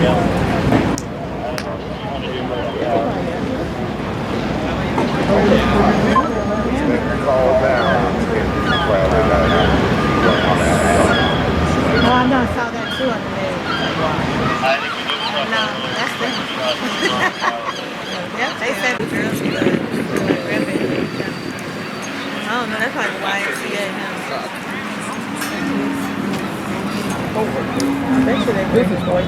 Oh, I know, I saw that too on the news. No, that's them. Yep, they said the girls club. I don't know, that's like the YMCA now. They should have business boys.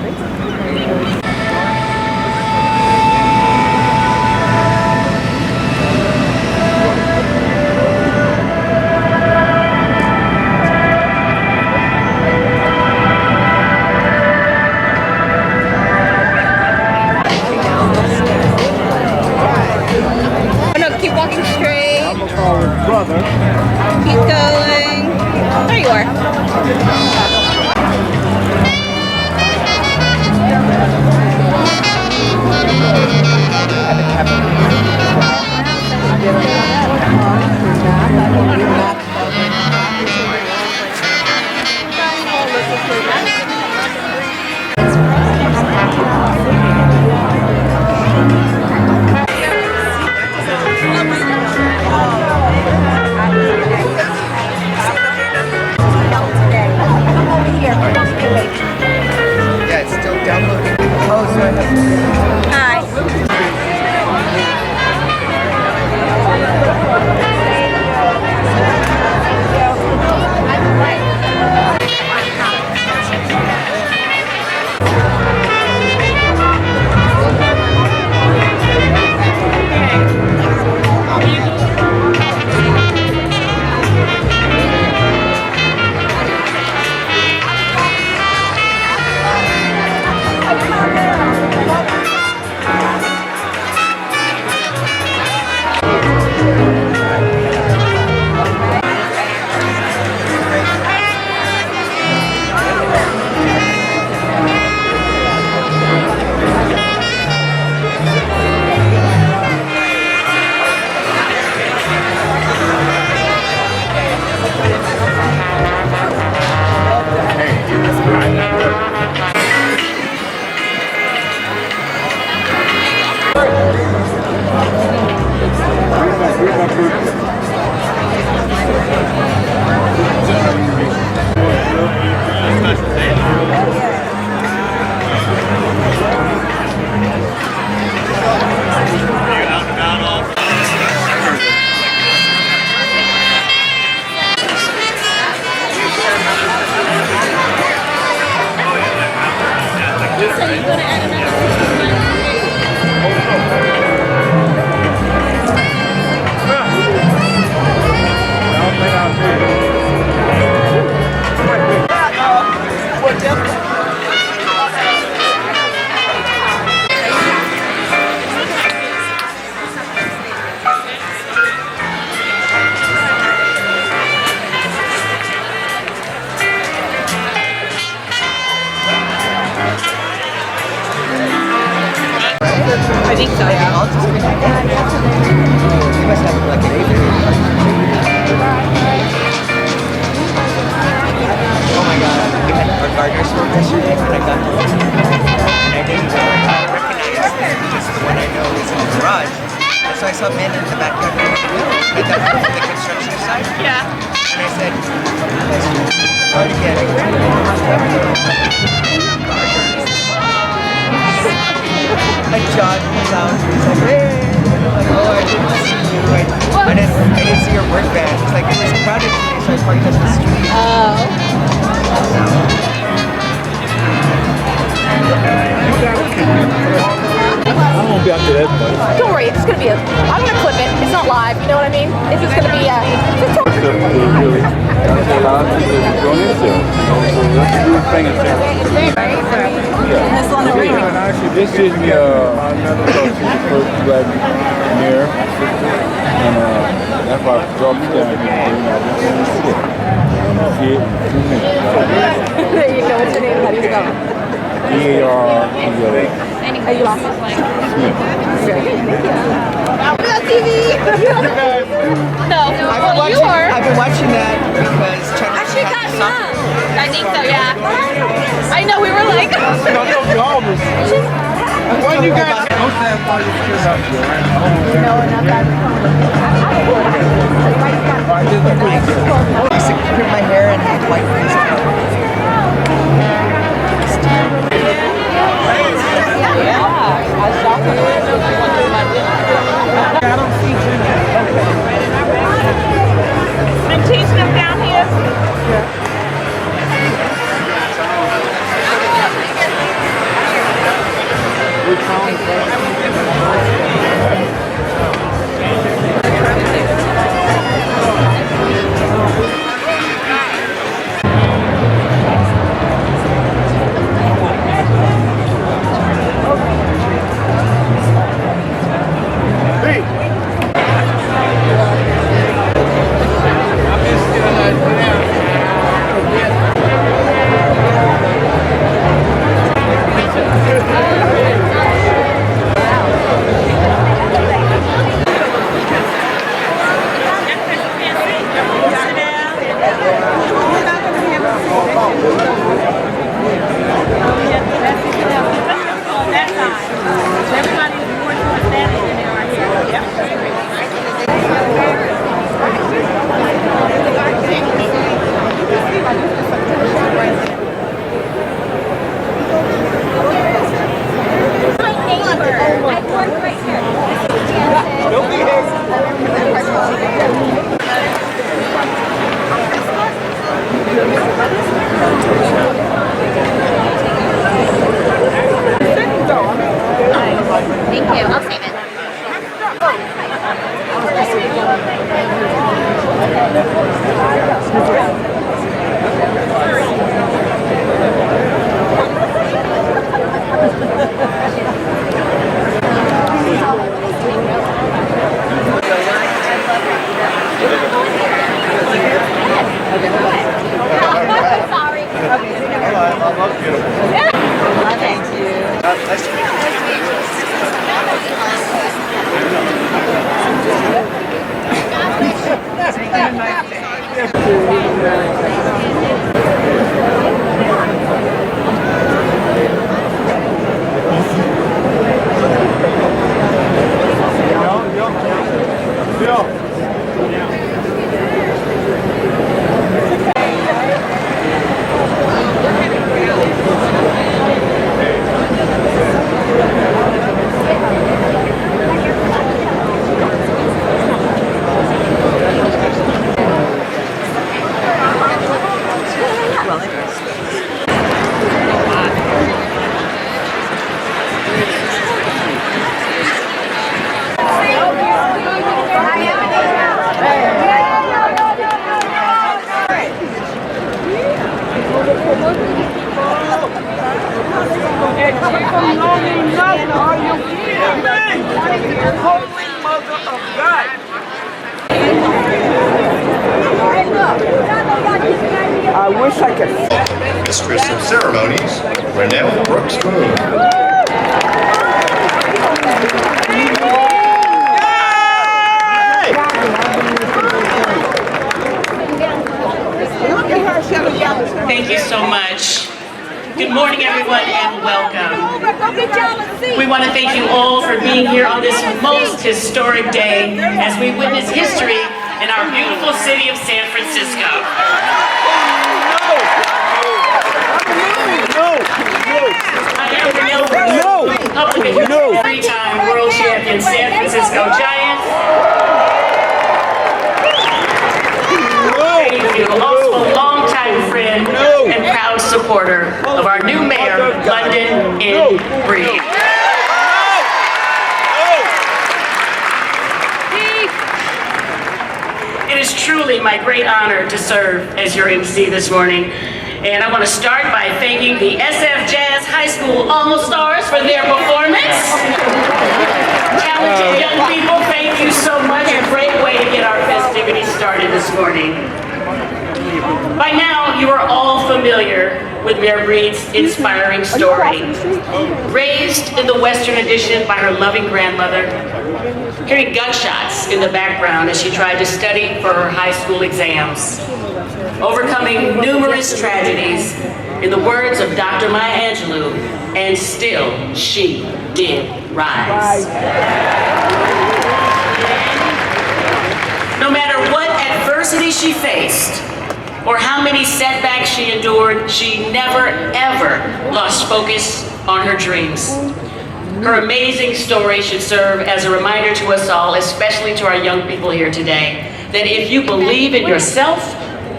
Keep walking straight. I'm gonna call his brother. Keep going. There you are. Yeah, it's still downloading. Oh, sorry. Hi. I think so, yeah. I'll just read you must have like an 8. Oh my god, we had our gardener store yesterday when I got to work. And I didn't recognize this one I know is in the garage. And so I saw men in the backyard. I thought it was the construction site. Yeah. And I said, hard to get. And John comes out and he's like, hey! And I'm like, oh, I didn't see you. I didn't see your work van. It's like, it was crowded today, so I parked up the street. Oh. I won't be after that, but Don't worry, it's gonna be I'm gonna clip it. It's not live, you know what I mean? It's just gonna be actually, this is the first black mirror, and that's why I dropped it down here. See it? There you go. What's your name? How do you spell it? E-A-R-T-O. Are you lost? Very good. TV. No. I've been watching that because Actually, got me up. I think so, yeah. I know, we were like... you guys don't stand by your kids out here, right? No, not that. I used to put my hair and have white face. I'm teaching them down here. Thank you. I'll save it. Sorry. Thank you. Nice to meet I wish I could. Mistress of Ceremonies, Renelle Brooks Moon. Thank you so much. Good morning, everyone, and welcome. We want to thank you all for being here on this most historic day as we witness history in our beautiful city of San Francisco. I am Renelle Brooks, public official, three-time world champion San Francisco Giants. Thank you. Also a longtime friend and proud supporter of our new mayor, London in Breed. It is truly my great honor to serve as your MC this morning. And I want to start by thanking the SF Jazz High School All-Stars for their performance. Talented young people, thank you so much. A great way to get our festivities started this morning. By now, you are all familiar with Mayor Breed's inspiring story. Raised in the Western Addition by her loving grandmother, hearing gunshots in the background as she tried to study for her high school exams. Overcoming numerous tragedies In the words of Dr. Maya Angelou, and still she did rise. No matter what adversity she faced, or how many setbacks she endured, she never, ever lost focus on her dreams. Her amazing story should serve as a reminder to us all, especially to our young people here today, that if you believe in yourself,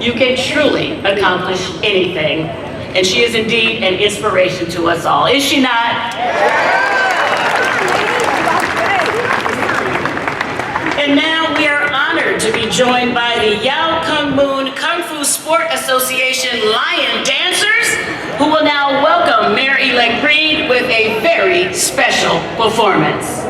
you can truly accomplish anything. And she is indeed an inspiration to us all. Is she not? And now we are honored to be joined by the Yao Kung Moon Kung Fu Sport Association Lion Dancers, who will now welcome Mayor-elect Reed with a very special performance.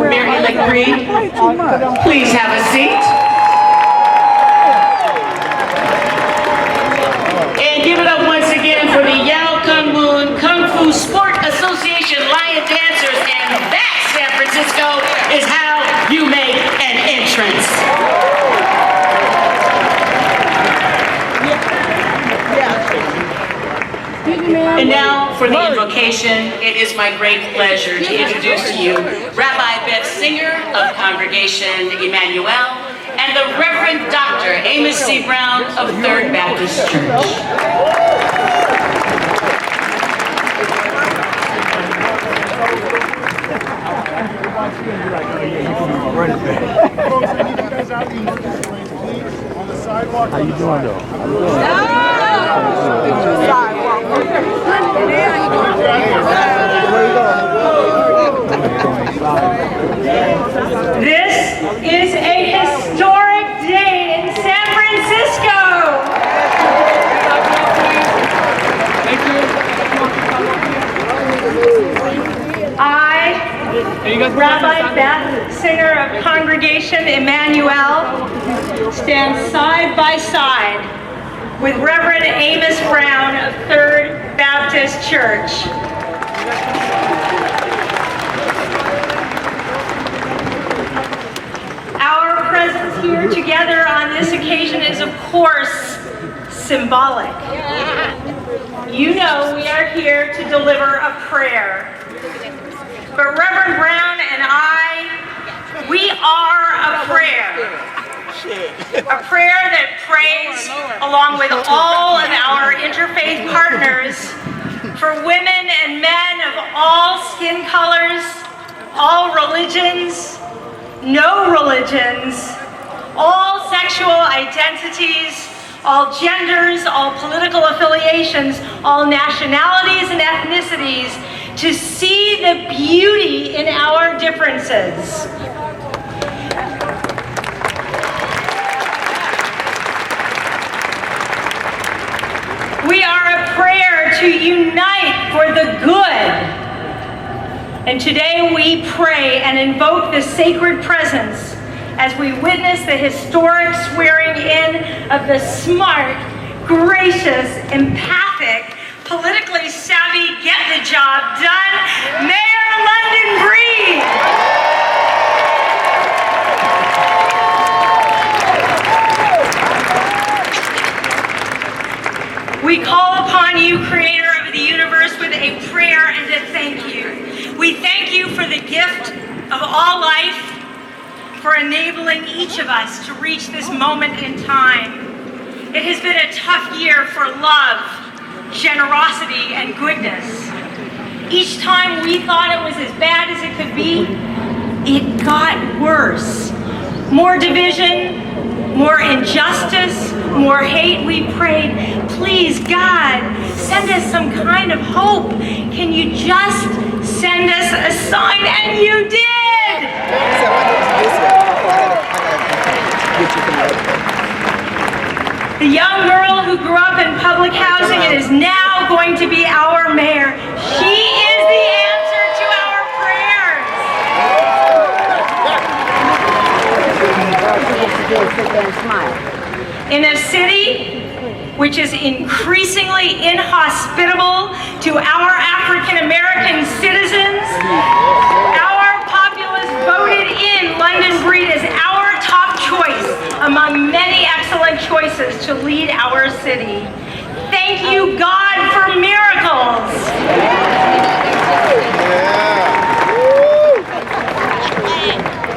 Mayor-elect Reed, please have a seat. And give it up once again for the Yao Kung Moon Kung Fu Sport Association Lion Dancers, and that, San Francisco, is how you make an entrance. And now for the invocation, it is my great pleasure to introduce to you Rabbi Beth Singer of Congregation Emmanuel and the Reverend Dr. Amos C. Brown of Third Baptist Church. How you doing though? This is a historic day in San Francisco. I, Rabbi Beth Singer of Congregation Emmanuel, stand side by side with Reverend Amos Brown of Third Baptist Church. Our presence here together on this occasion is, of course, symbolic. You know we are here to deliver a prayer. But Reverend Brown and I, we are a prayer. A prayer that prays along with all of our interfaith partners for women and men of all skin colors, all religions, no religions, all sexual identities, all genders, all political affiliations, all nationalities and ethnicities, to see the beauty in our differences. We are a prayer to unite for the good. And today we pray and invoke the sacred presence as we witness the historic swearing in of the smart, gracious, empathic, politically savvy, get the job done, Mayor London Breed. We call upon you, Creator of the universe, with a prayer and a thank you. We thank you for the gift of all life, for enabling each of us to reach this moment in time. It has been a tough year for love, generosity, and goodness. Each time we thought it was as bad as it could be, it got worse. More division, more injustice, more hate. We prayed, please, God, send us some kind of hope. Can you just send us a sign? And you did! The young girl who grew up in public housing and is now going to be our mayor. She is the answer to our prayers. In a city which is increasingly inhospitable to our African American citizens, our populace voted in London Breed as our top choice among many excellent choices to lead our city. Thank you, God, for miracles.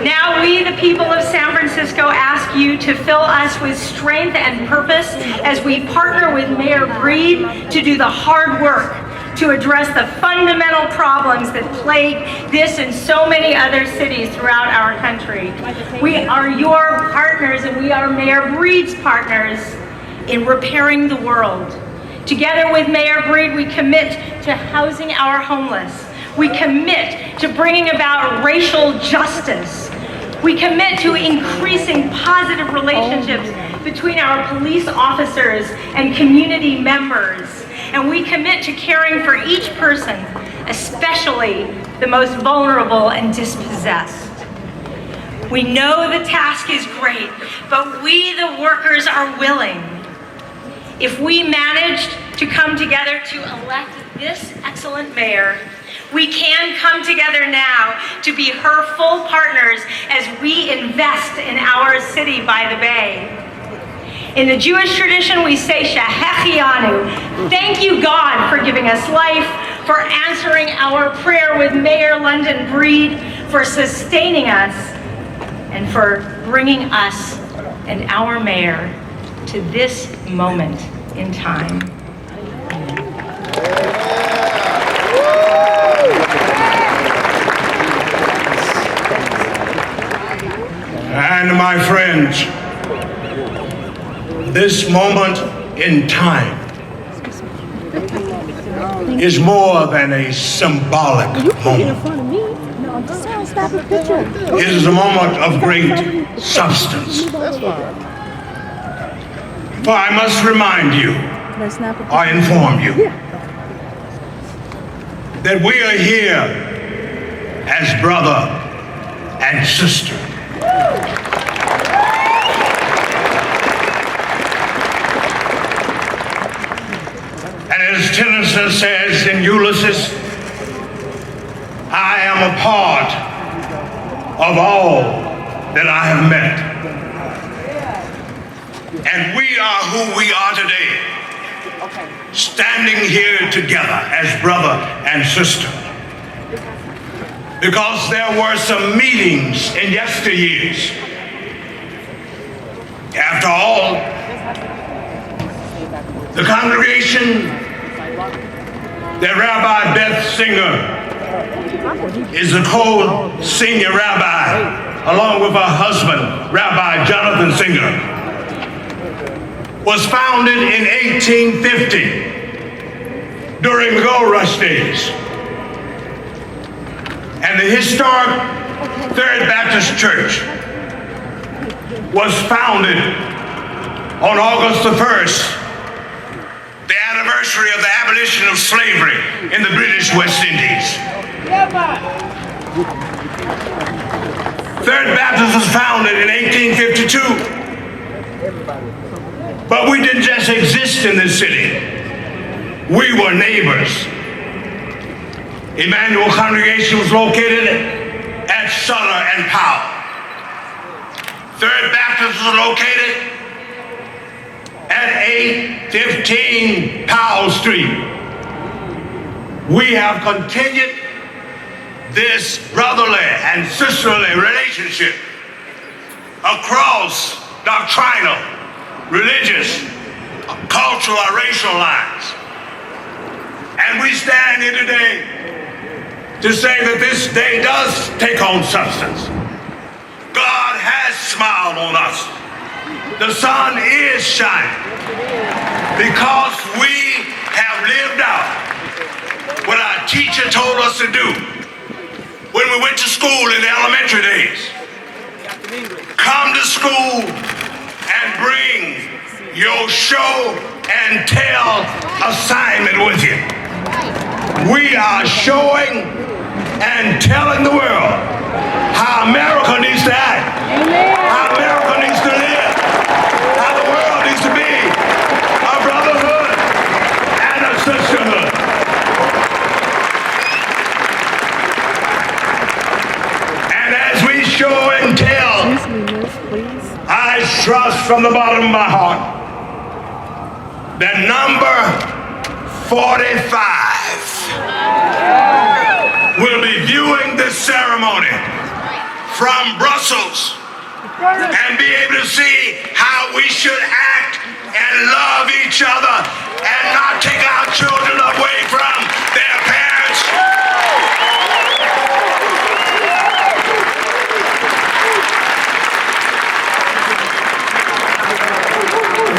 Now we, the people of San Francisco, ask you to fill us with strength and purpose as we partner with Mayor Breed to do the hard work to address the fundamental problems that plague this and so many other cities throughout our country. We are your partners, and we are Mayor Breed's partners in repairing the world. Together with Mayor Breed, we commit to housing our homeless. We commit to bringing about racial justice. We commit to increasing positive relationships between our police officers and community members. And we commit to caring for each person, especially the most vulnerable and dispossessed. We know the task is great, but we, the workers, are willing. If we managed to come together to elect this excellent mayor, we can come together now to be her full partners as we invest in our city by the bay. In the Jewish tradition, we say, Shehechianu. Thank you, God, for giving us life, for answering our prayer with Mayor London Breed, for sustaining us, and for bringing us and our mayor to this moment in time. And my friends, this moment in time is more than a symbolic moment. It is a moment of great substance. For I must remind you, or inform you, that we are here as brother and sister. And as Tennyson says in Ulysses, I am a part of all that I have met. And we are who we are today, standing here together as brother and sister. Because there were some meetings in yesteryears. After all, the congregation that Rabbi Beth Singer is the co-senior rabbi along with her husband, Rabbi Jonathan Singer, was founded in 1850 during the gold rush days. And the historic Third Baptist Church was founded on August the 1st, the anniversary of the abolition of slavery in the British West Indies. Third Baptist was founded in 1852. But we didn't just exist in this city. We were neighbors. Emmanuel congregation was located at Sutter and Powell. Third Baptist was located at 815 Powell Street. We have continued this brotherly and sisterly relationship across doctrinal, religious, cultural, or racial lines. And we stand here today to say that this day does take on substance. God has smiled on us. The sun is shining because we have lived out what our teacher told us to do when we went to school in the elementary days. Come to school and bring your show and tell assignment with you. We are showing and telling the world how America needs to act, how America needs to live, how the world needs to be a brotherhood and a sisterhood. And as we show and tell, I trust from the bottom of my heart that number 45 will be viewing this ceremony from Brussels and be able to see how we should act and love each other and not take our children away from their parents.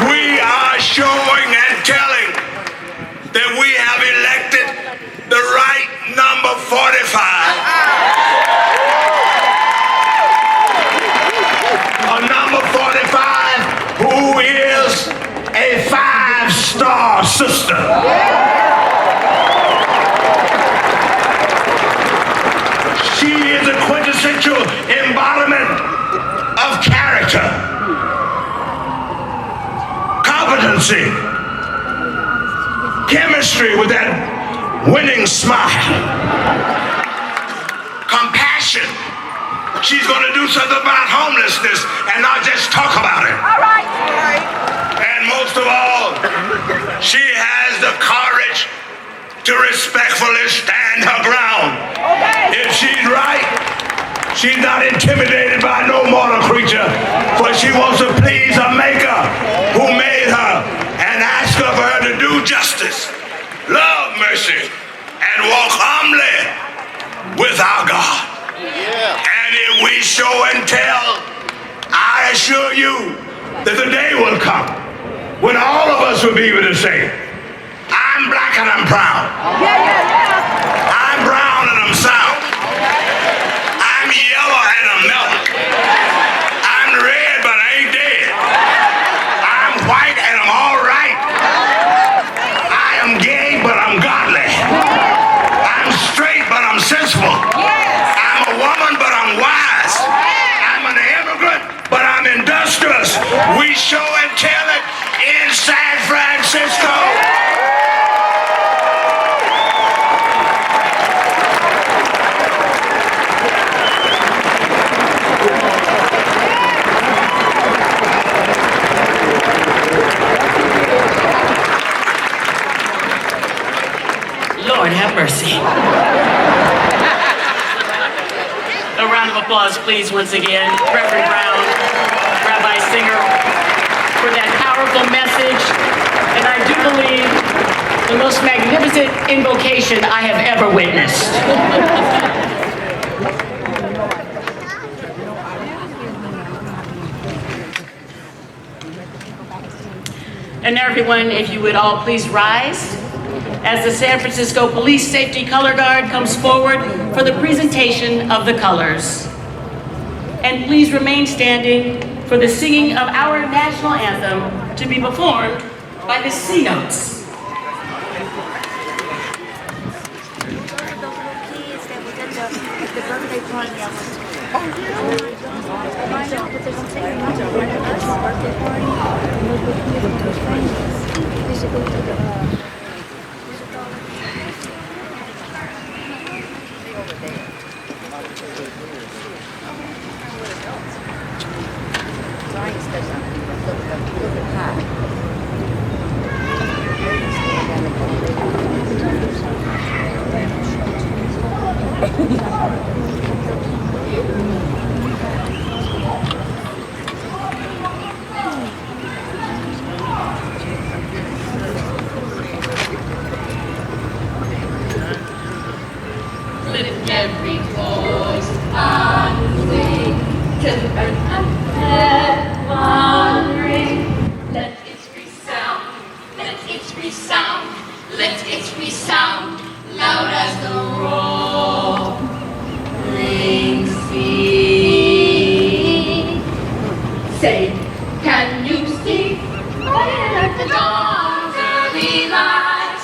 We are showing and telling that we have elected the right number 45. A number 45 who is a 5-star sister. She is a quintessential embodiment of character, competency, chemistry with that winning smile, compassion. She's going to do something about homelessness and not just talk about it. All right. And most of all, she has the courage to respectfully stand her ground. Okay. If she's right, she's not intimidated by no mortal creature, for she wants to please her maker who made her and ask of her to do justice, love mercy, and walk humbly with our God. And if we show and tell, I assure you that the day will come when all of us will be able to say, I'm black and I'm proud. I'm brown and I'm sound. I'm yellow and I'm mellow. I'm red but I ain't dead. I'm white and I'm all right. I am gay but I'm godly. I'm straight but I'm sensible. I'm a woman but I'm wise. I'm an immigrant but I'm industrious. We show and tell it in San Francisco. Lord have mercy. A round of applause, please, once again. Reverend Brown, Rabbi Singer, for that powerful message. And I do believe the most magnificent invocation I have ever witnessed. And now everyone, if you would all please rise as the San Francisco Police Safety Color Guard comes forward for the presentation of the colors. And please remain standing for the singing of our national anthem to be performed by the C Notes. The birthday party I went to. Oh, yeah? I know, but they're going to take me to a birthday party. And we'll go with those friends. We should go to the, we should go over there. Drawing stuff look at high. Lift every voice and sing till the earth and heaven ring. Let it resound, let it resound, let it resound, loud as the roaring sea. Say, can you see at the dawn's early light,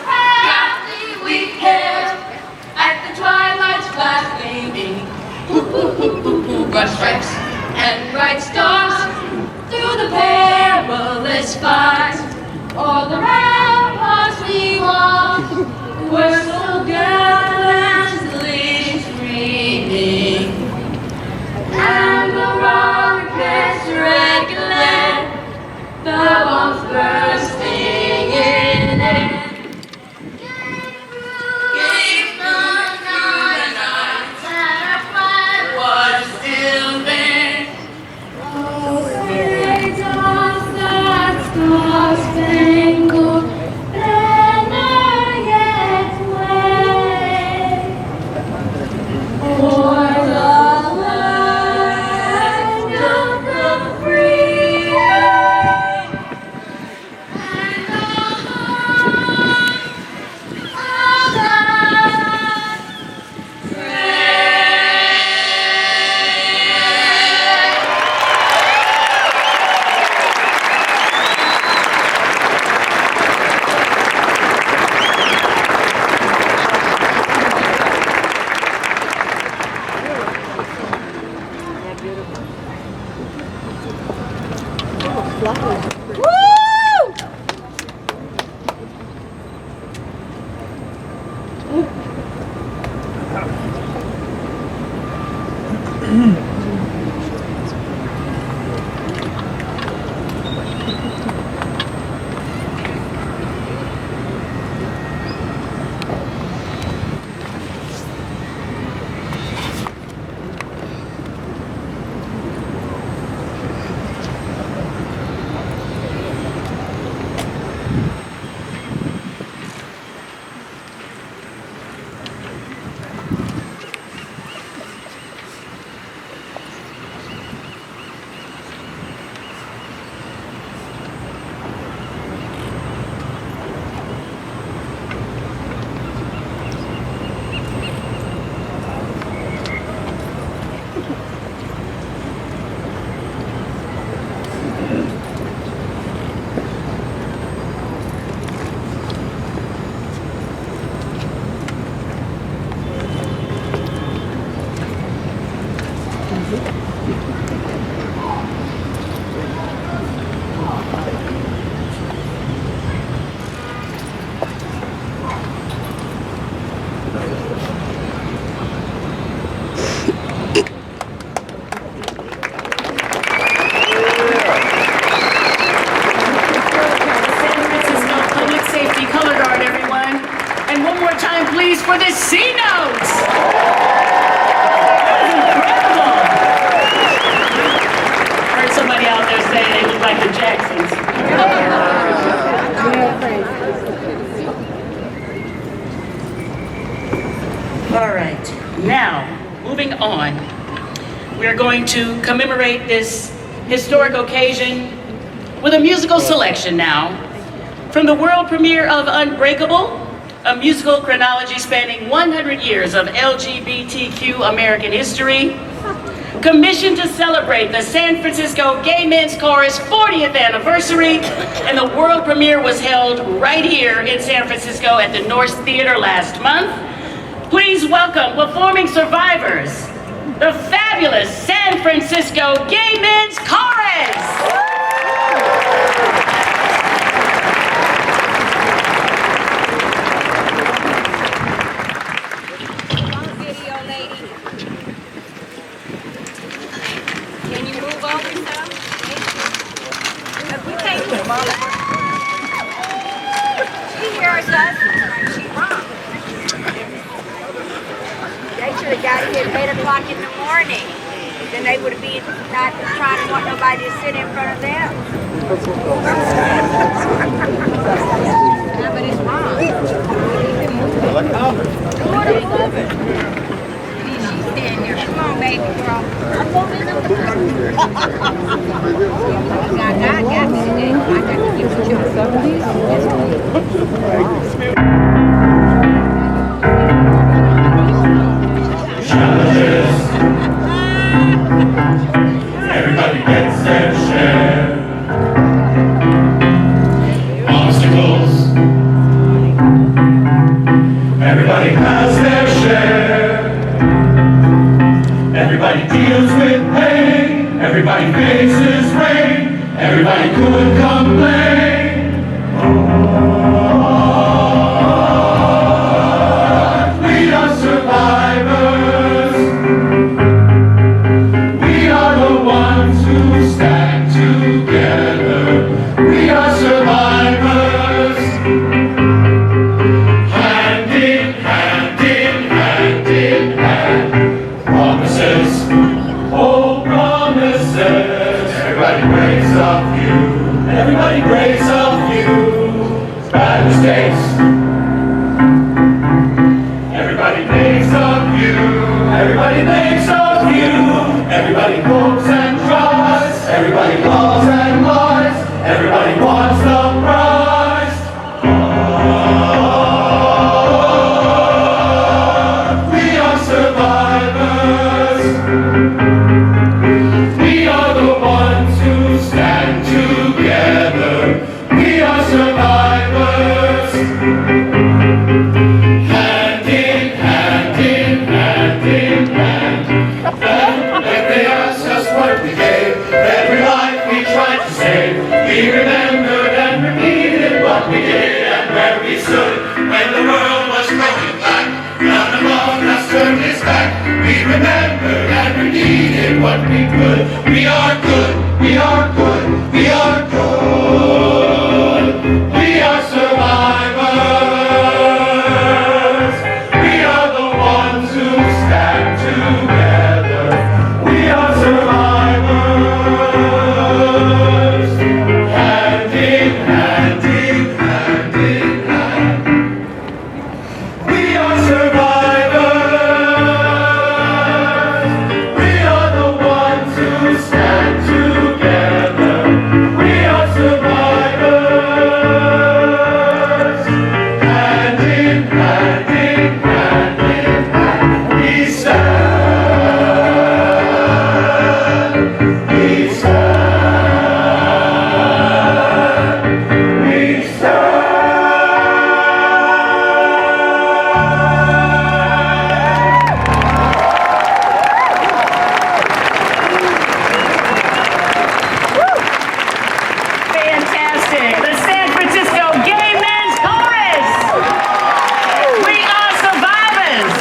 proudly we hail at the twilight's last gleaming, bright stripes and bright stars through the perilous fight. All the ramparts we walked were so gallantly streaming, and the rockets red glare, the bombs bursting in air. For the C Notes! That was incredible! Heard somebody out there saying they look like the Jacksons. All right, now, moving on. We are going to commemorate this historic occasion with a musical selection now from the world premiere of Unbreakable, a musical chronology spanning 100 years of LGBTQ American history, commissioned to celebrate the San Francisco Gay Men's Chorus 40th anniversary, and the world premiere was held right here in San Francisco at the North Theater last month. Please welcome performing survivors, the fabulous San Francisco Gay Men's Chorus! She hears us. She wrong. They should have got here at 8 o'clock in the morning. Then they would have been not trying to want nobody to sit in front of them. Yeah, but it's wrong. She's standing there. Come on, baby girl. God got me today. I got to give you challenges. Everybody gets their share. Obstacles. Everybody has their share. Everybody deals with pain. Everybody faces rain. Everybody could complain. We are survivors. We are the ones who stand together. We are survivors. Hand in hand in hand in hand. Promises, oh promises. Everybody breaks a few. Everybody breaks a few bad mistakes. Everybody makes a few. Everybody makes a few. Everybody hopes and tries. Everybody loves and lies. Everybody wants the prize. We are survivors. We are the ones who stand together. We are survivors. Hand in hand in hand in hand. If they ask us what we gave, every life we tried to save, we remembered and repeated what we did and where we stood when the world was growing black. None among us turned his back. We remembered and repeated what we could. We are good. We are good. We are good. We are survivors. We are the ones who stand together. We are survivors. Hand in hand in hand in hand. We are survivors. We are the ones who stand together. We are survivors. Hand in hand in hand in hand. We stand. We stand. We stand. Fantastic. The San Francisco Gay Men's Chorus. We are survivors.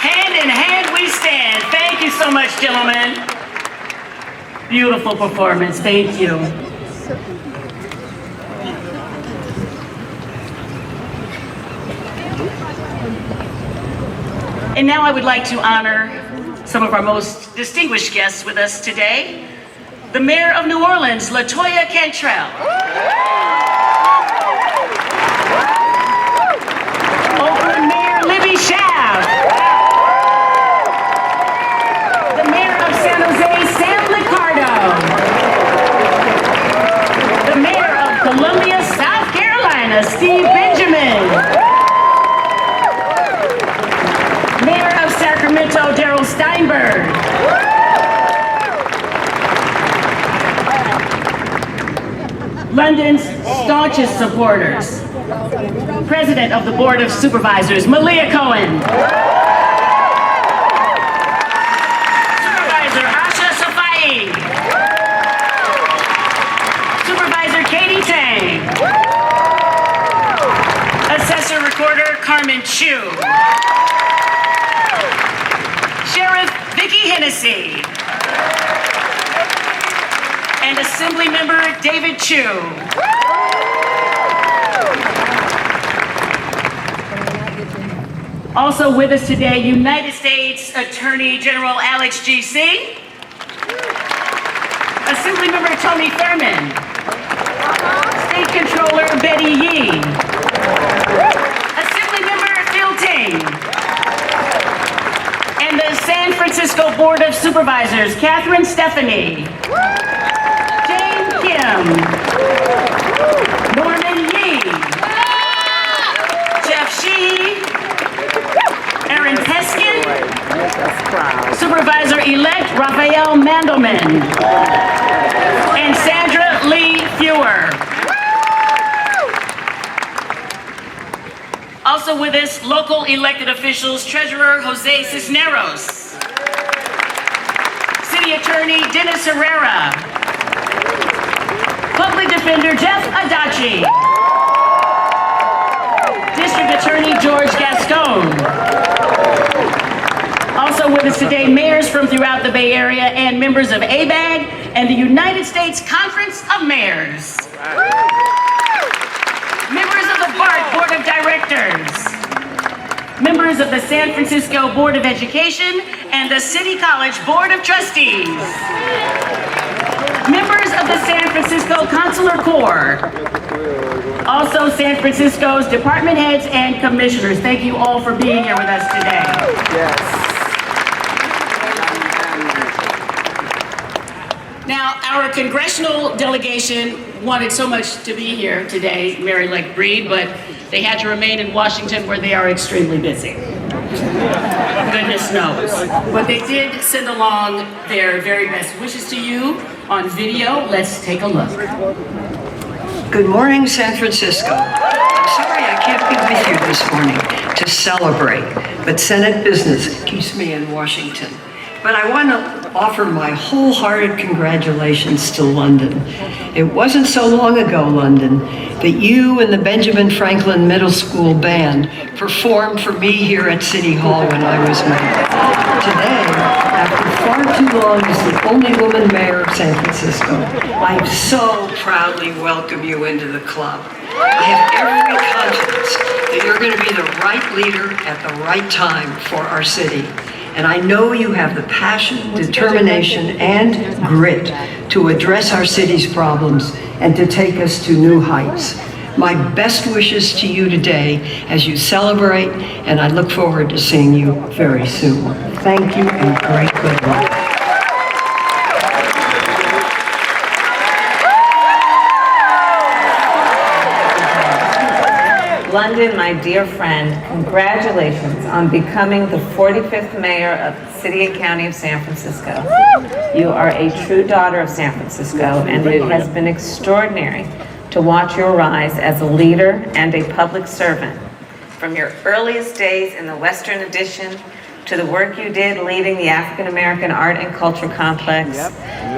Hand in hand we stand. Thank you so much, gentlemen. Beautiful performance. Thank you. And now I would like to honor some of our most distinguished guests with us today. The Mayor of New Orleans, LaToya Cantrell. Oakland Mayor Libby Schaaf. The Mayor of San Jose, Sam Liccardo. Steve Benjamin. Mayor of Sacramento, Darrell Steinberg. London's staunchest supporters. President of the Board of Supervisors, Malia Cohen. Supervisor Asha Safai. Supervisor Katie Tang. Assessor Recorder Carmen Chu. Sheriff Vicki Hennessy. And Assembly Member David Chu. Also with us today, United States Attorney General Alex G. Singh. Assemblymember Tony Thurman. State Controller Betty Yee. Assemblymember Phil Ting. And the San Francisco Board of Supervisors, Catherine Stephanie. Jane Kim. Norman Yee. Jeff Sheehy. Aaron Peskin. Supervisor-elect Raphael Mandelman. And Sandra Lee Fewer. Also with us, local elected officials, Treasurer Jose Cisneros. City Attorney Dennis Herrera. Public Defender Jeff Adachi. District Attorney George Gascon. Also with us today, mayors from throughout the Bay Area and members of ABAG and the United States Conference of Mayors. Members of the BART Board of Directors. Members of the San Francisco Board of Education and the City College Board of Trustees. Members of the San Francisco Consular Corps. Also San Francisco's department heads and commissioners. Thank you all for being here with us today. Yes. Now, our congressional delegation wanted so much to be here today, Mary Lake Breed, but they had to remain in Washington where they are extremely busy. Goodness knows. But they did send along their very best wishes to you on video. Let's take a look. Good morning, San Francisco. I'm sorry I can't be with you this morning to celebrate, but Senate business keeps me in Washington. But I want to offer my wholehearted congratulations to London. It wasn't so long ago, London, that you and the Benjamin Franklin Middle School Band performed for me here at City Hall when I was mayor. Today, after far too long as the only woman mayor of San Francisco, I so proudly welcome you into the club. I have every confidence that you're going to be the right leader at the right time for our city. And I know you have the passion, determination, and grit to address our city's problems and to take us to new heights. My best wishes to you today as you celebrate, and I look forward to seeing you very soon. Thank you and great good luck. London, my dear friend, congratulations on becoming the 45th mayor of the City and County of San Francisco. You are a true daughter of San Francisco, and it has been extraordinary to watch your rise as a leader and a public servant. From your earliest days in the Western Addition, to the work you did leading the African American Art and Culture Complex,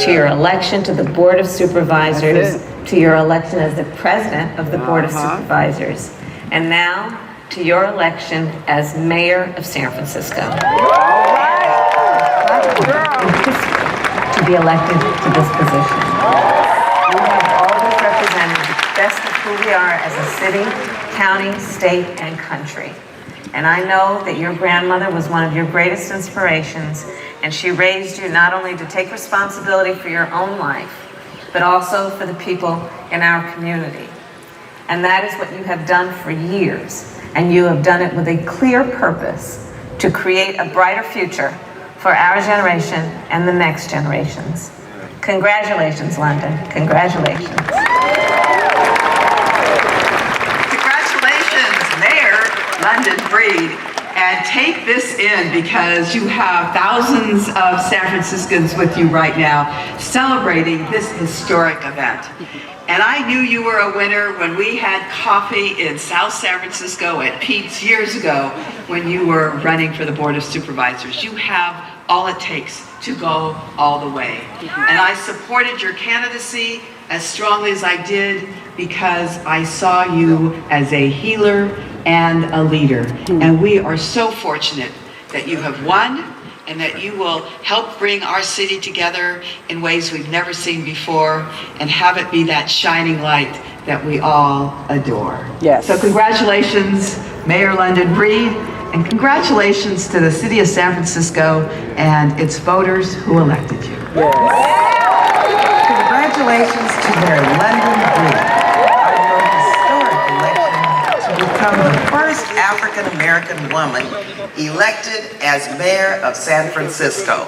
to your election to the Board of Supervisors, to your election as the president of the Board of Supervisors, and now to your election as mayor of San Francisco. To be elected to this position. You have always represented the best of who we are as a city, county, state, and country. And I know that your grandmother was one of your greatest inspirations, and she raised you not only to take responsibility for your own life, but also for the people in our community. And that is what you have done for years, and you have done it with a clear purpose to create a brighter future for our generation and the next generations. Congratulations, London. Congratulations. London Breed, and take this in because you have thousands of San Franciscans with you right now celebrating this historic event. And I knew you were a winner when we had coffee in South San Francisco at Pete's years ago when you were running for the Board of Supervisors. You have all it takes to go all the way. And I supported your candidacy as strongly as I did because I saw you as a healer and a leader. And we are so fortunate that you have won and that you will help bring our city together in ways we've never seen before and have it be that shining light that we all adore. Yes. So congratulations, Mayor London Breed, and congratulations to the city of San Francisco and its voters who elected you. Yes. Congratulations to Mayor London Breed on your historic election to become the first African-American woman elected as mayor of San Francisco.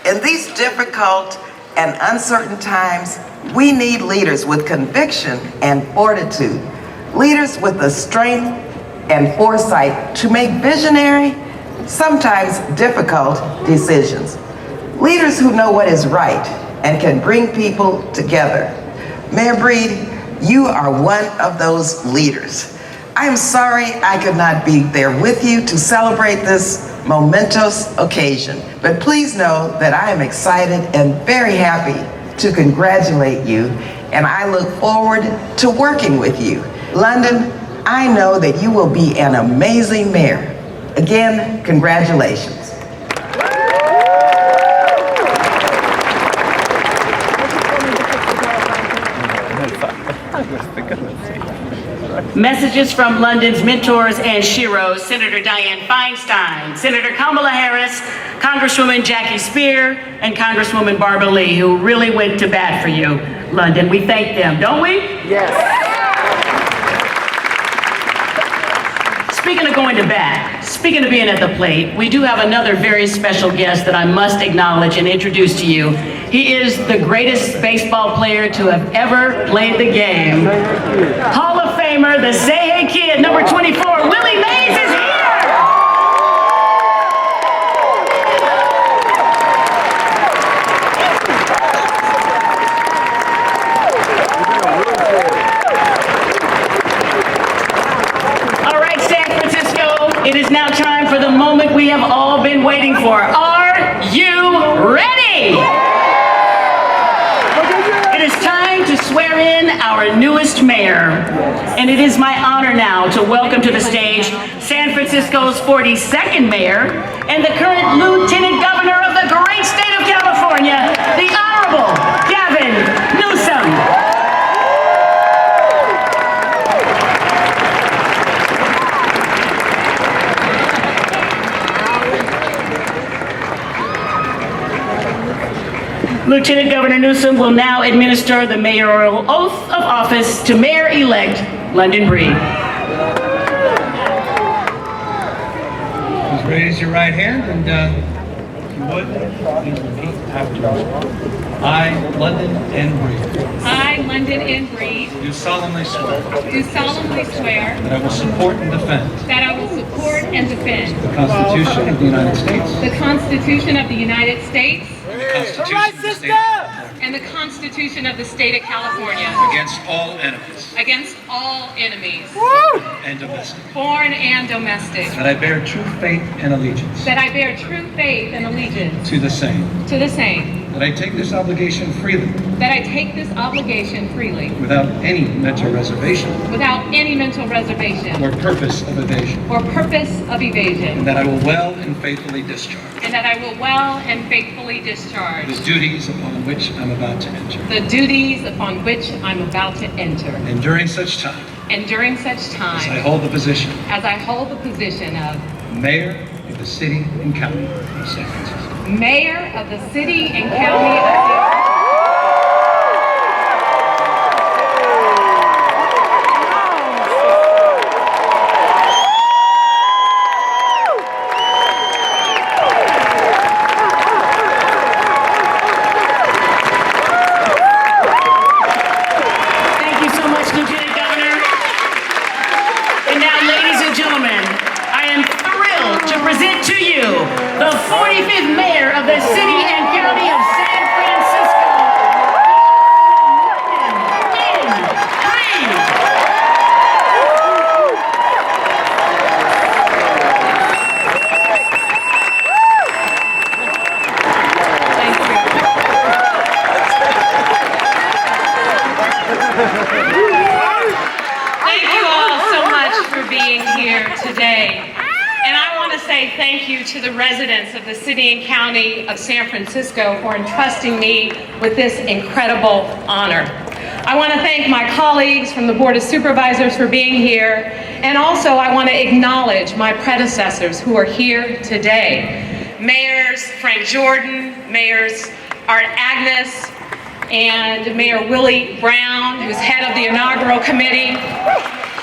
In these difficult and uncertain times, we need leaders with conviction and fortitude, leaders with the strength and foresight to make visionary, sometimes difficult decisions, leaders who know what is right and can bring people together. Mayor Breed, you are one of those leaders. I am sorry I could not be there with you to celebrate this momentous occasion, but please know that I am excited and very happy to congratulate you, and I look forward to working with you. London, I know that you will be an amazing mayor. Again, congratulations. Messages from London's mentors and sheroes, Senator Dianne Feinstein, Senator Kamala Harris, Congresswoman Jackie Spear, and Congresswoman Barbara Lee, who really went to bat for you, London. We thank them, don't we? Yes. Speaking of going to bat, speaking of being at the plate, we do have another very special guest that I must acknowledge and introduce to you. He is the greatest baseball player to have ever played the game. Hall of Famer, the Say Hey Kid, number 24, Willie Mays is here! All right, San Francisco, it is now time for the moment we have all been waiting for. Are you ready? It is time to swear in our newest mayor. And it is my honor now to welcome to the stage San Francisco's 42nd mayor and the current lieutenant governor of the great state of California, the Honorable Gavin Newsom. Lieutenant Governor Newsom will now administer the mayoral oath of office to Mayor-elect London Breed. Please raise your right hand and, if you would, please repeat after me. I, London N. Breed. I, London N. Breed. Do solemnly swear. Do solemnly swear. That I will support and defend. That I will support and defend. The Constitution of the United States. The Constitution of the United States. And the Constitution of the State of California. And the Constitution of the State of California. Against all enemies. Against all enemies. Foreign and domestic. Foreign and domestic. That I bear true faith and allegiance. That I bear true faith and allegiance. To the same. To the same. That I take this obligation freely. That I take this obligation freely. Without any mental reservation. Without any mental reservation. Or purpose of evasion. Or purpose of evasion. And that I will well and faithfully discharge. And that I will well and faithfully discharge. The duties upon which I'm about to enter. The duties upon which I'm about to enter. And during such time. And during such time. As I hold the position. As I hold the position of. Mayor of the City and County of San Francisco. Mayor of the City and County of San Francisco. say thank you to the residents of the city and county of San Francisco for entrusting me with this incredible honor. I want to thank my colleagues from the Board of Supervisors for being here, and also I want to acknowledge my predecessors who are here today. Mayors Frank Jordan, Mayors Art Agnes, and Mayor Willie Brown, who's head of the Inaugural Committee,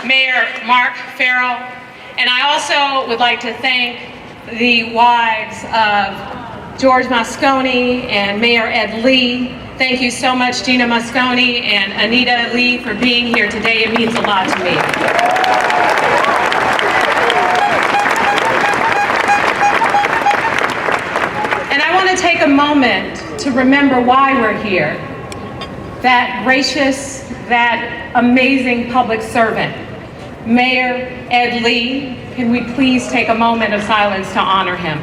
Mayor Mark Farrell, and I also would like to thank the wives of George Moscone and Mayor Ed Lee. Thank you so much, Gina Moscone and Anita Lee, for being here today. It means a lot to me. And I want to take a moment to remember why we're here. That gracious, that amazing public servant, Mayor Ed Lee. Can we please take a moment of silence to honor him?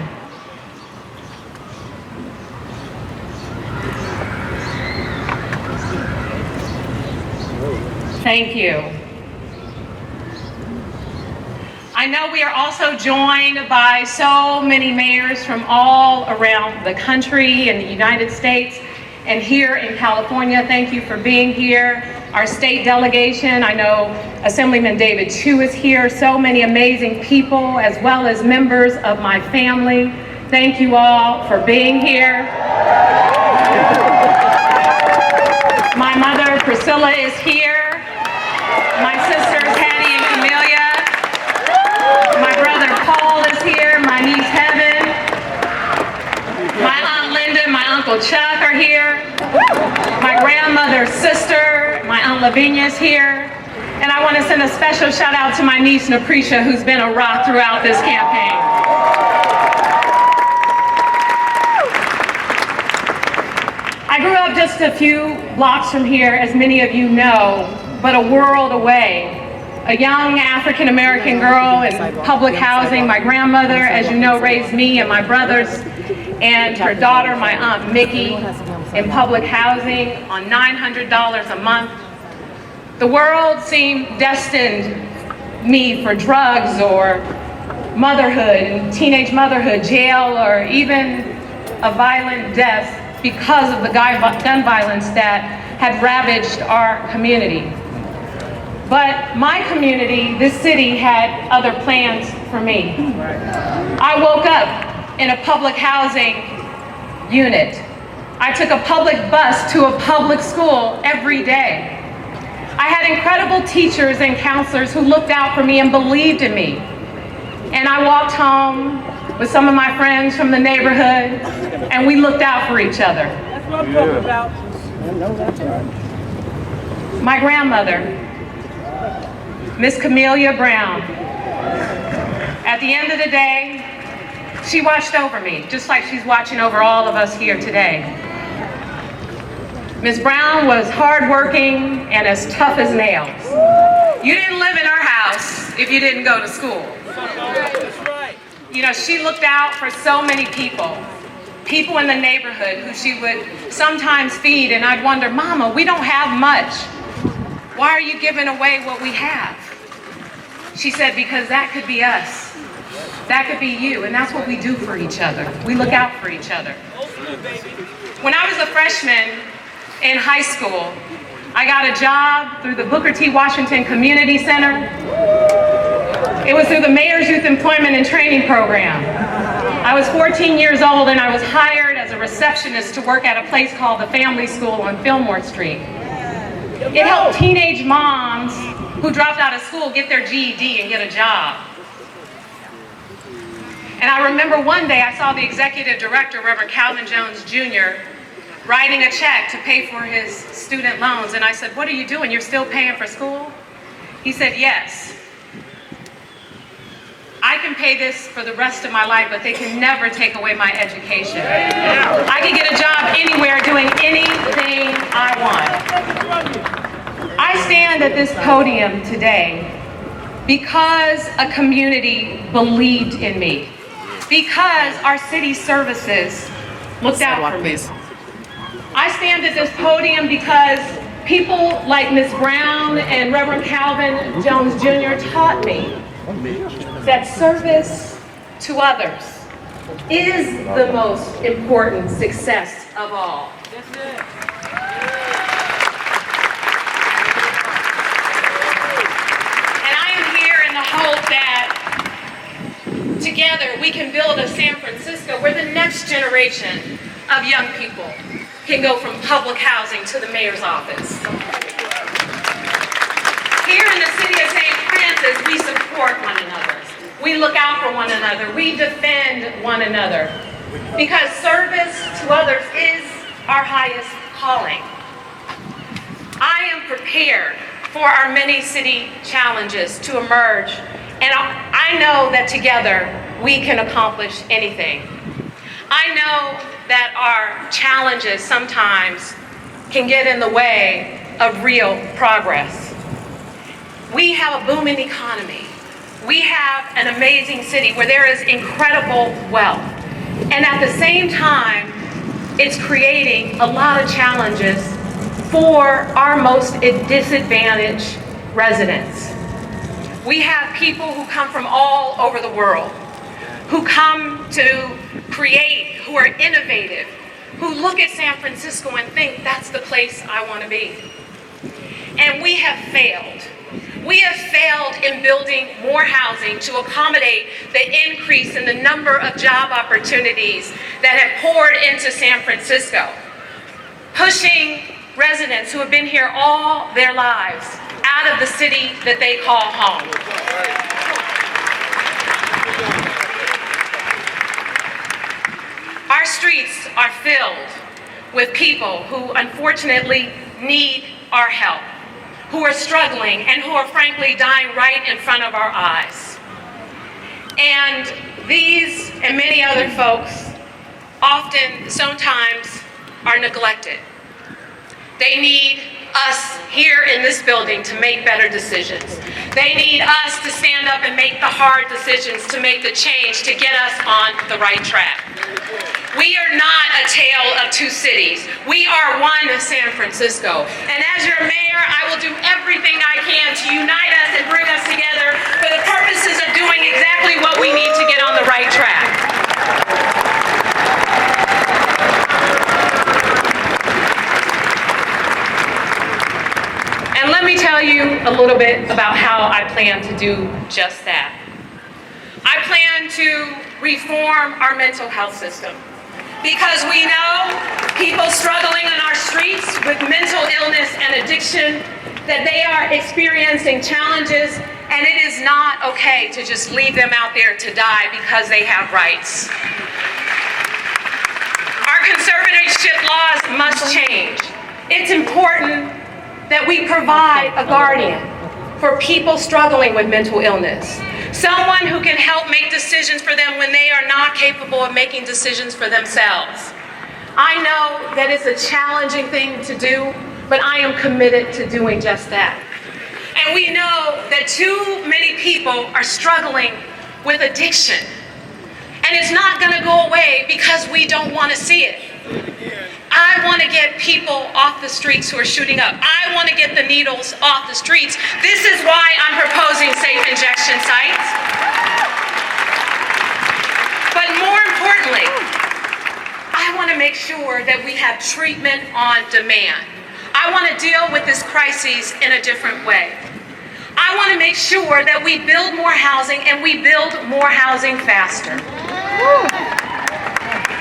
Thank you. I know we are also joined by so many mayors from all around the country and the United States and here in California. Thank you for being here. Our state delegation, I know Assemblyman David Chu is here, so many amazing people, as well as members of my family. Thank you all for being here. My mother, Priscilla, is here. My sisters, Hattie and Camelia. My brother, Paul, is here. My niece, Heaven. My Aunt Linda and my Uncle Chuck are here. My grandmother's sister, my Aunt Lavinia is here. And I want to send a special shout out to my niece, Napresha, who's been a rock throughout this campaign. I grew up just a few blocks from here, as many of you know, but a world away. A young African-American girl in public housing. My grandmother, as you know, raised me and my brothers and her daughter, my Aunt Mickey, in public housing on $900 a month. The world seemed destined me for drugs or motherhood, teenage motherhood, jail, or even a violent death because of the gun violence that had ravaged our community. But my community, this city, had other plans for me. I woke up in a public housing unit. I took a public bus to a public school every day. I had incredible teachers and counselors who looked out for me and believed in me. And I walked home with some of my friends from the neighborhood, and we looked out for each other. That's what I'm talking about. My grandmother, Miss Camelia Brown, at the end of the day, she watched over me, just like she's watching over all of us here today. Miss Brown was hardworking and as tough as nails. You didn't live in our house if you didn't go to school. You know, she looked out for so many people in the neighborhood who she would sometimes feed, and I'd wonder, Mama, we don't have much. Why are you giving away what we have? She said, because that could be us. That could be you, and that's what we do for each other. We look out for each other. When I was a freshman in high school, I got a job through the Booker T. Washington Community Center. It was through the Mayor's Youth Employment and Training Program. I was 14 years old and I was hired as a receptionist to work at a place called the Family School on Fillmore Street. It helped teenage moms who dropped out of school get their GED and get a job. And I remember one day I saw the executive director, Reverend Calvin Jones Jr., writing a check to pay for his student loans. And I said, what are you doing? You're still paying for school? He said, yes. I can pay this for the rest of my life, but they can never take away my education. I can get a job anywhere doing anything I want. I stand at this podium today because a community believed in me, because our city services looked out for me. I stand at this podium because people like Ms. Brown and Reverend Calvin Jones Jr. taught me that service to others is the most important success of all. And I am here in the hope that together we can build a San Francisco where the next generation of young people can go from public housing to the mayor's office. Here in the city of St. Francis, we support one another. We look out for one another. We defend one another. Because service to others is our highest calling. I am prepared for our many city challenges to emerge, and I know that together we can accomplish anything. I know that our challenges sometimes can get in the way of real progress. We have a booming economy. We have an amazing city where there is incredible wealth. And at the same time, it's creating a lot of challenges for our most disadvantaged residents. We have people who come from all over the world, who come to create, who are innovative, who look at San Francisco and think that's the place I want to be. And we have failed. We have failed in building more housing to accommodate the increase in the number of job opportunities that have poured into San Francisco, pushing residents who have been here all their lives out of the city that they call home. Our streets are filled with people who unfortunately need our help, who are struggling and who are frankly dying right in front of our eyes. And these and many other folks often, sometimes, are neglected. They need us here in this building to make better decisions. They need us to stand up and make the hard decisions to make the change to get us on the right track. We are not a tale of two cities. We are one San Francisco. And as your mayor, I will do everything I can to unite us and bring us together for the purposes of doing exactly what we need to get on the right track. And let me tell you a little bit about how I plan to do just that. I plan to reform our mental health system because we know people struggling on our streets with mental illness and addiction, that they are experiencing challenges, and it is not okay to just leave them out there to die because they have rights. Our conservatorship laws must change. It's important that we provide a guardian for people struggling with mental illness. Someone who can help make decisions for them when they are not capable of making decisions for themselves. I know that it's a challenging thing to do, but I am committed to doing just that. And we know that too many people are struggling with addiction. And it's not going to go away because we don't want to see it. I want to get people off the streets who are shooting up. I want to get the needles off the streets. This is why I'm proposing safe injection sites. But more importantly, I want to make sure that we have treatment on demand. I want to deal with this crisis in a different way. I want to make sure that we build more housing and we build more housing faster.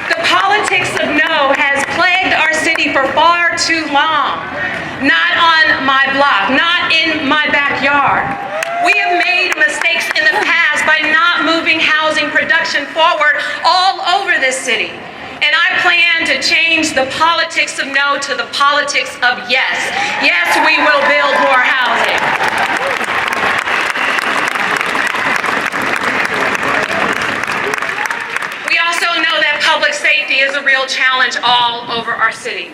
The politics of no has plagued our city for far too long. Not on my block, not in my backyard. We have made mistakes in the past by not moving housing production forward all over this city. And I plan to change the politics of no to the politics of yes. Yes, we will build more housing. We also know that public safety is a real challenge all over our city.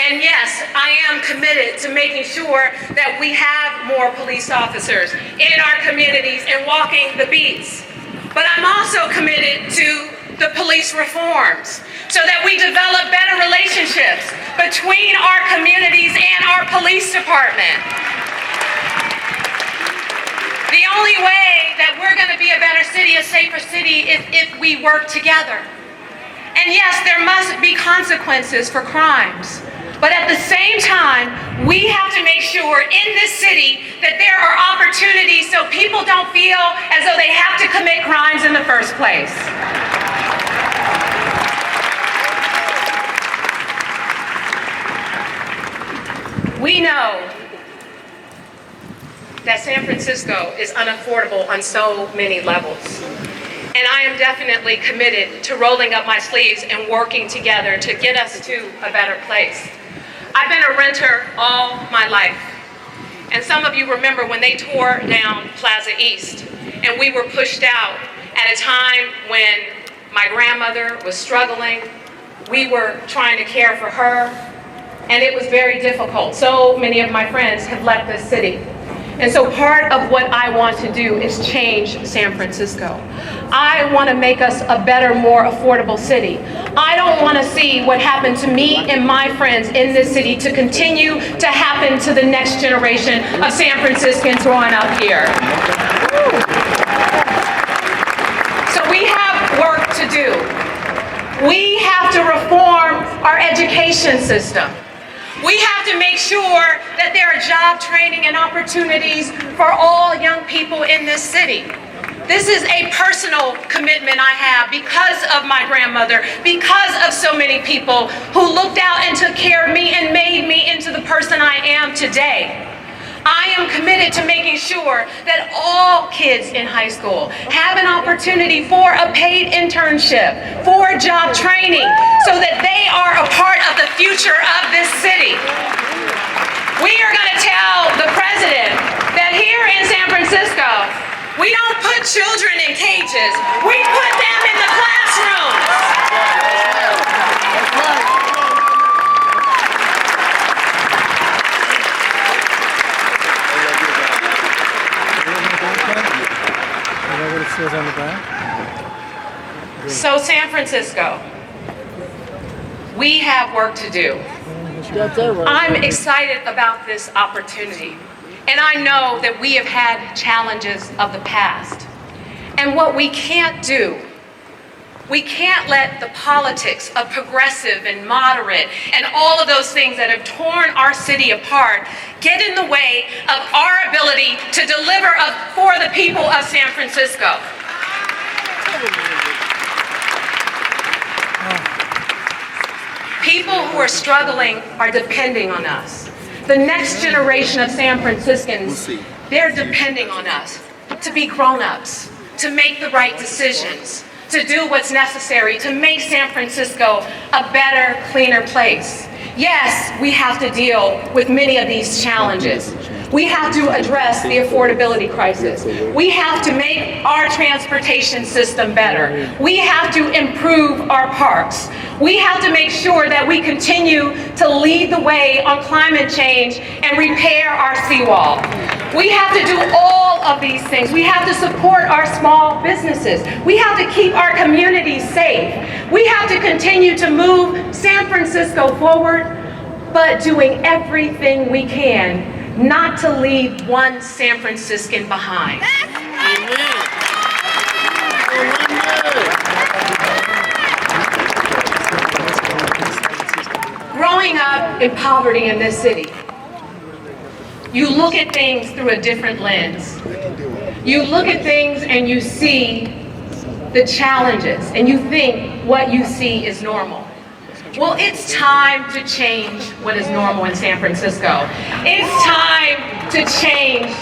And yes, I am committed to making sure that we have more police officers in our communities and walking the beats. But I'm also committed to the police reforms so that we develop better relationships between our communities and our police department. The only way that we're going to be a better city, a safer city, if we work together. And yes, there must be consequences for crimes. But at the same time, we have to make sure in this city that there are opportunities so people don't feel as though they have to commit crimes in the first place. We know that San Francisco is unaffordable on so many levels. And I am definitely committed to rolling up my sleeves and working together to get us to a better place. I've been a renter all my life. And some of you remember when they tore down Plaza East and we were pushed out at a time when my grandmother was struggling. We were trying to care for her, and it was very difficult. So many of my friends have left this city. And so part of what I want to do is change San Francisco. I want to make us a better, more affordable city. I don't want to see what happened to me and my friends in this city to continue to happen to the next generation of San Franciscans growing up here. So we have work to do. We have to reform our education system. We have to make sure that there are job training and opportunities for all young people in this city. This is a personal commitment I have because of my grandmother, because of so many people who looked out and took care of me and made me into the person I am today. I am committed to making sure that all kids in high school have an opportunity for a paid internship, for job training, so that they are a part of the future of this city. We are going to tell the president that here in San Francisco, we don't put children in cages, we put them in the classrooms. On the back. So San Francisco, we have work to do. I'm excited about this opportunity, and I know that we have had challenges of the past. And what we can't do, we can't let the politics of progressive and moderate and all of those things that have torn our city apart get in the way of our ability to deliver for the people of San Francisco. People who are struggling are depending on us. The next generation of San Franciscans, they're depending on us to be grown-ups, to make the right decisions, to do what's necessary to make San Francisco a better, cleaner place. Yes, we have to deal with many of these challenges. We have to address the affordability crisis. We have to make our transportation system better. We have to improve our parks. We have to make sure that we continue to lead the way on climate change and repair our seawall. We have to do all of these things. We have to support our small businesses. We have to keep our communities safe. We have to continue to move San Francisco forward, but doing everything we can not to leave one San Franciscan behind. Growing up in poverty in this city, you look at things through a different lens. You look at things and you see the challenges and you think what you see is normal. Well, it's time to change what is normal in San Francisco. It's time to change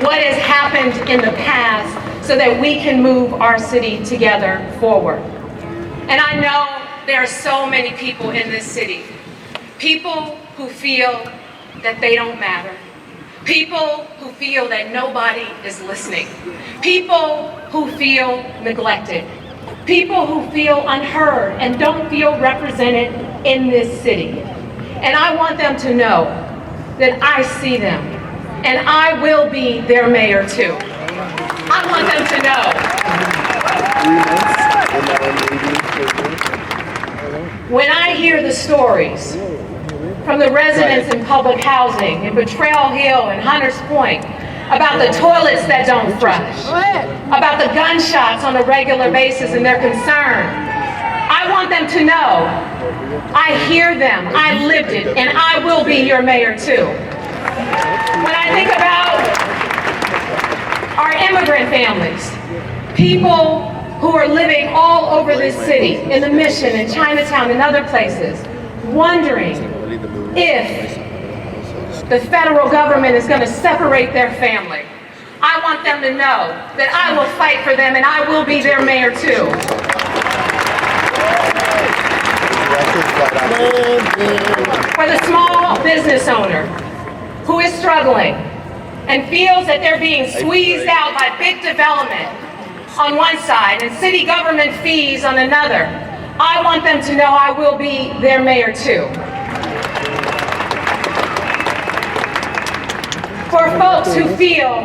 what has happened in the past so that we can move our city together forward. And I know there are so many people in this city, people who feel that they don't matter. People who feel that nobody is listening. People who feel neglected. People who feel unheard and don't feel represented in this city. And I want them to know that I see them and I will be their mayor too. I want them to know. When I hear the stories from the residents in public housing in Betrayal Hill and Hunters Point, about the toilets that don't flush, about the gunshots on a regular basis and their concern. I want them to know I hear them, I lived it, and I will be your mayor too. When I think about our immigrant families, people who are living all over this city, in the Mission, in Chinatown, and other places, wondering if the federal government is going to separate their family. I want them to know that I will fight for them and I will be their mayor too. For the small business owner who is struggling and feels that they're being squeezed out by big development on one side and city government fees on another, I want them to know I will be their mayor too. For folks who feel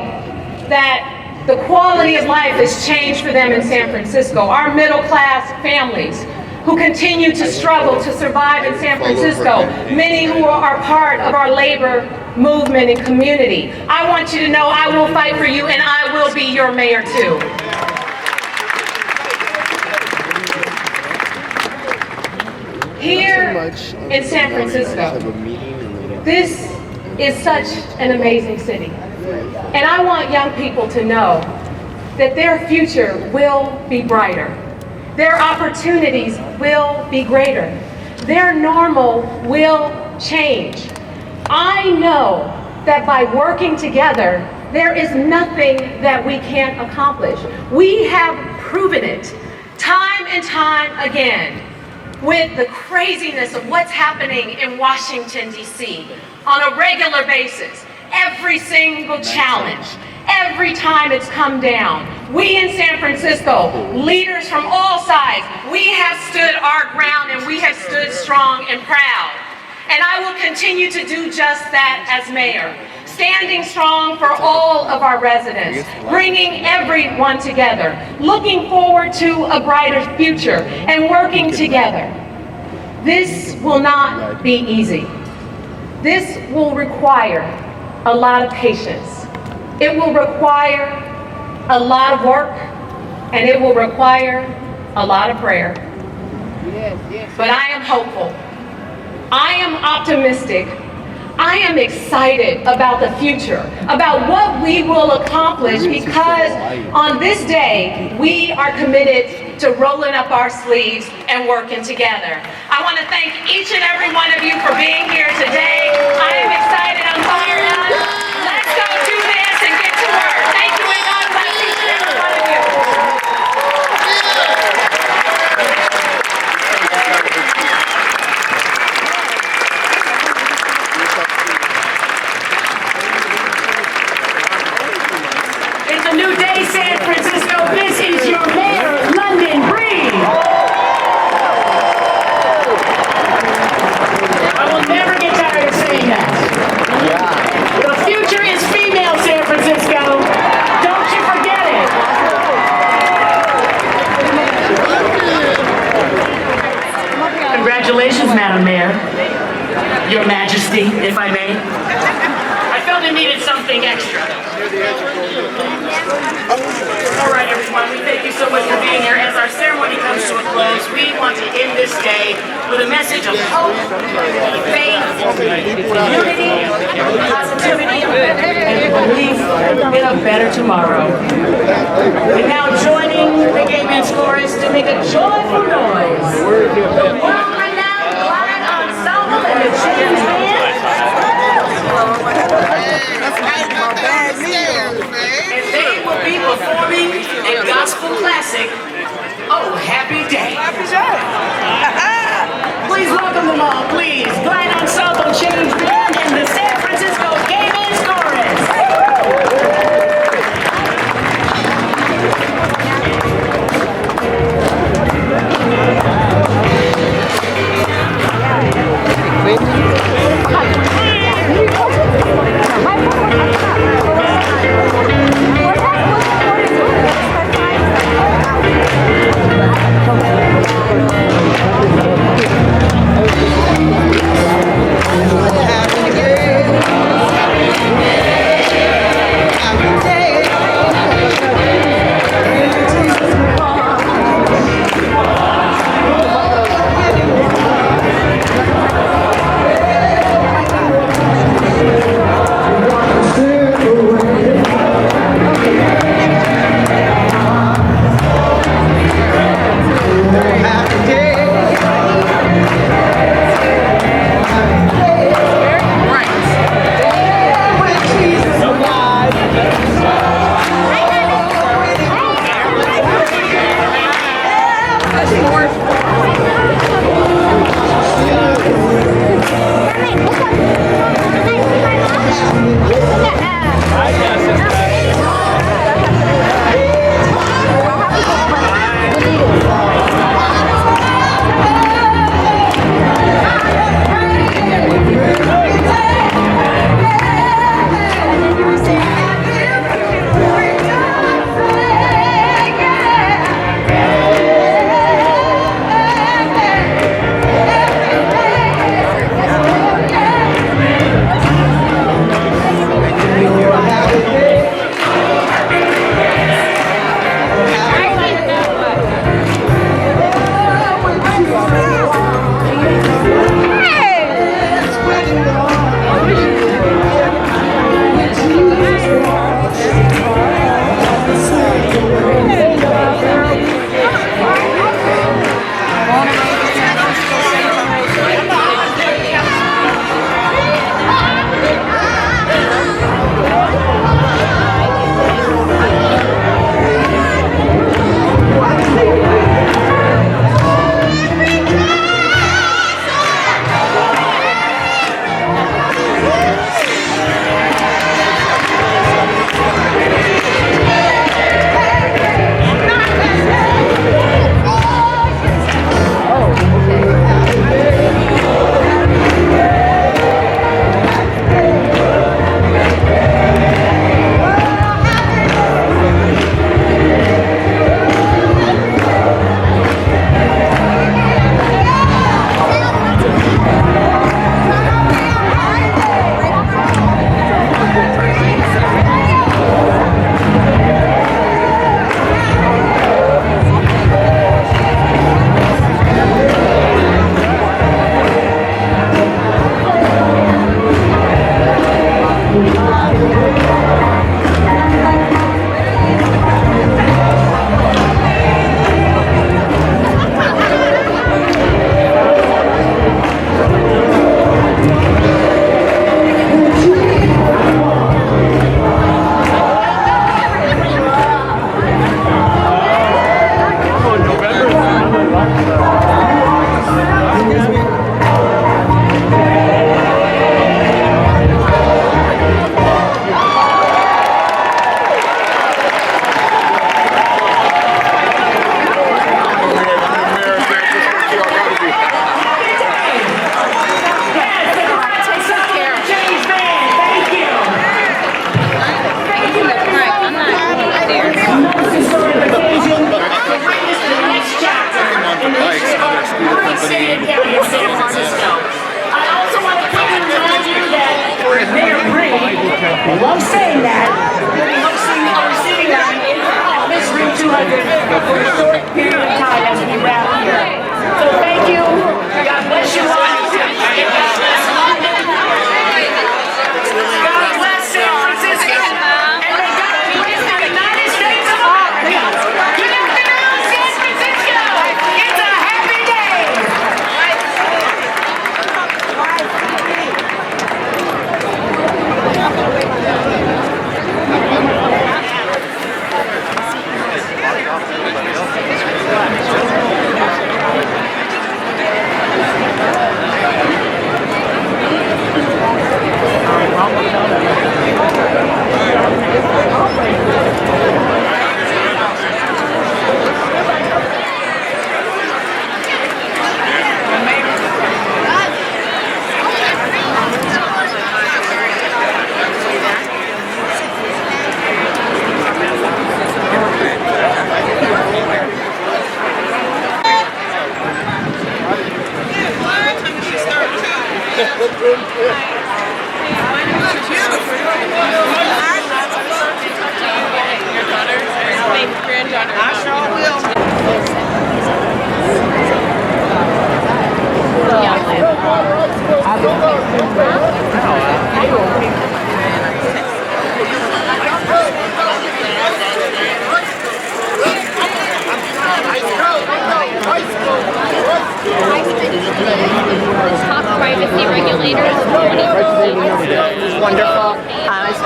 that the quality of life has changed for them in San Francisco, our middle class families who continue to struggle to survive in San Francisco, many who are part of our labor movement and community, I want you to know I will fight for you and I will be your mayor too. Here in San Francisco, this is such an amazing city. And I want young people to know that their future will be brighter. Their opportunities will be greater. Their normal will change. I know that by working together, there is nothing that we can't accomplish. We have proven it time and time again with the craziness of what's happening in Washington, D.C. on a regular basis. Every single challenge, every time it's come down, we in San Francisco, leaders from all sides, we have stood our ground and we have stood strong and proud. And I will continue to do just that as mayor, standing strong for all of our residents, bringing everyone together, looking forward to a brighter future, and working together. This will not be easy. This will require a lot of patience. It will require a lot of work, and it will require a lot of prayer. But I am hopeful. I am optimistic. I am excited about the future, about what we will accomplish, because on this day, we are committed to rolling up our sleeves and working together. I want to thank each and every one of you for being here today. I am excited. I'm fired up. Let's go do this and get to work. Thank you, and God bless each and every one of you. It's a new day, San Francisco. This is your mayor, London Breed. I will never get tired of saying that. The future is female, San Francisco. Don't you forget it. Congratulations, Madam Mayor. Your Majesty, if I may. I felt it needed something extra. All right, everyone, we thank you so much for being here. As our ceremony comes to a close, we want to end this day with a message of hope, faith, unity, positivity, and belief in a better tomorrow. And now joining the Gay Men's Chorus to make a joyful noise, the world-renowned Black Ensemble and the James Band. And they will be performing a gospel classic, Oh Happy Day. Please welcome them all, please. Black Ensemble, James Band, and the San Francisco Gay Men's Chorus.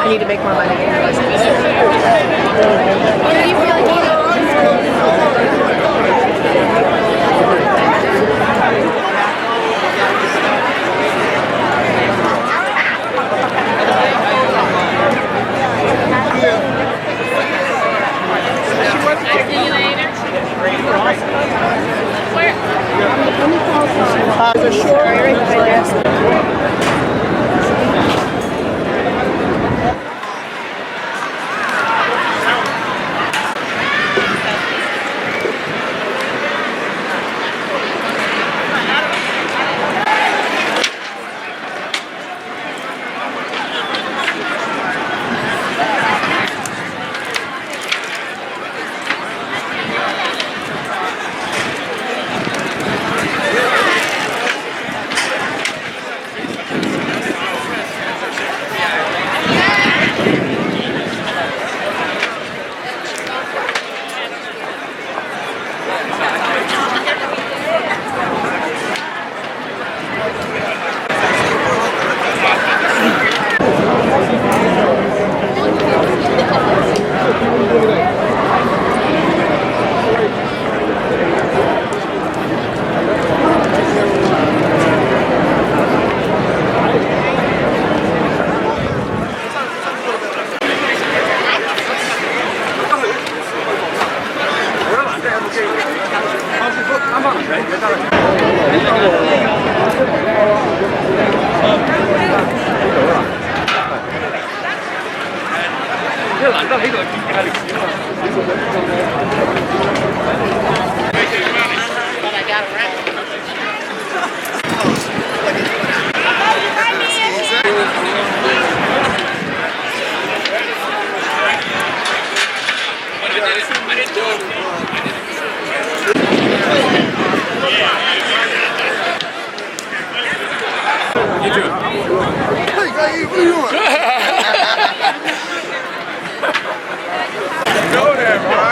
I need to make more money.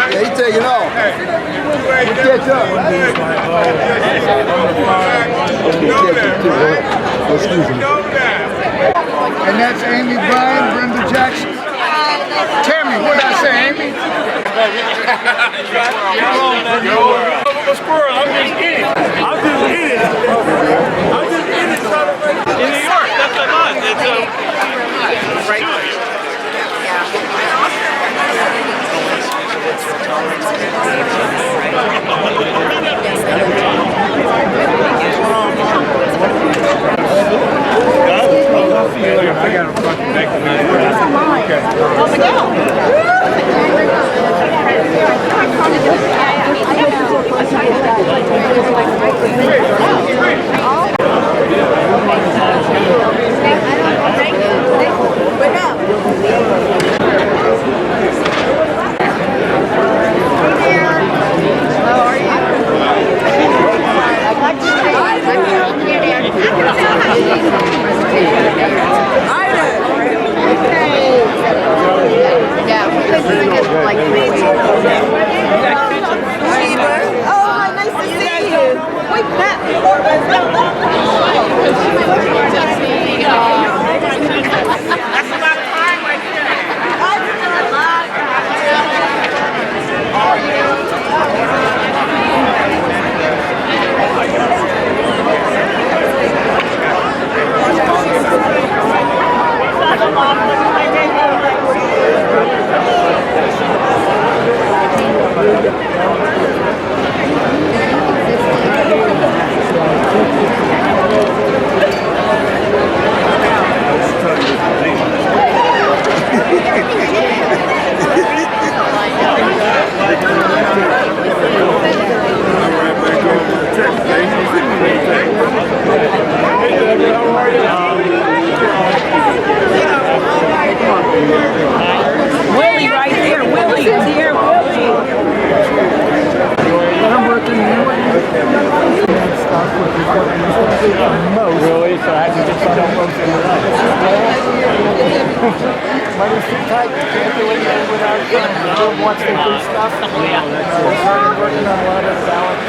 Yeah, he taking off. Catch up. Excuse me. And that's Amy Bryan, Brenda Jackson. Tammy, what did I say, Amy? I'm a squirrel. I'm just in it. I'm just in it. I'm just in it. In New York, that's what I thought. It's right here. I got a fucking neck to Willie right there, Willie, dear Willie. Really? So I had to get some folks in the line. Money's too tight. You can't do anything without funds. Once they do stuff, we started working on a lot of balance.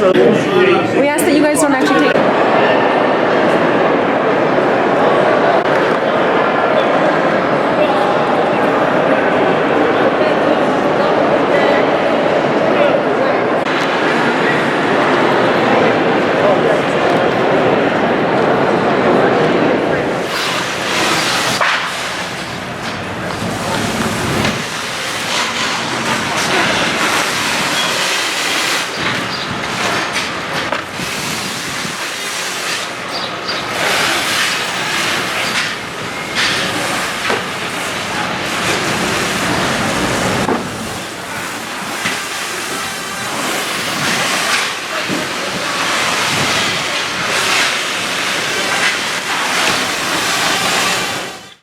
We ask that you guys don't actually take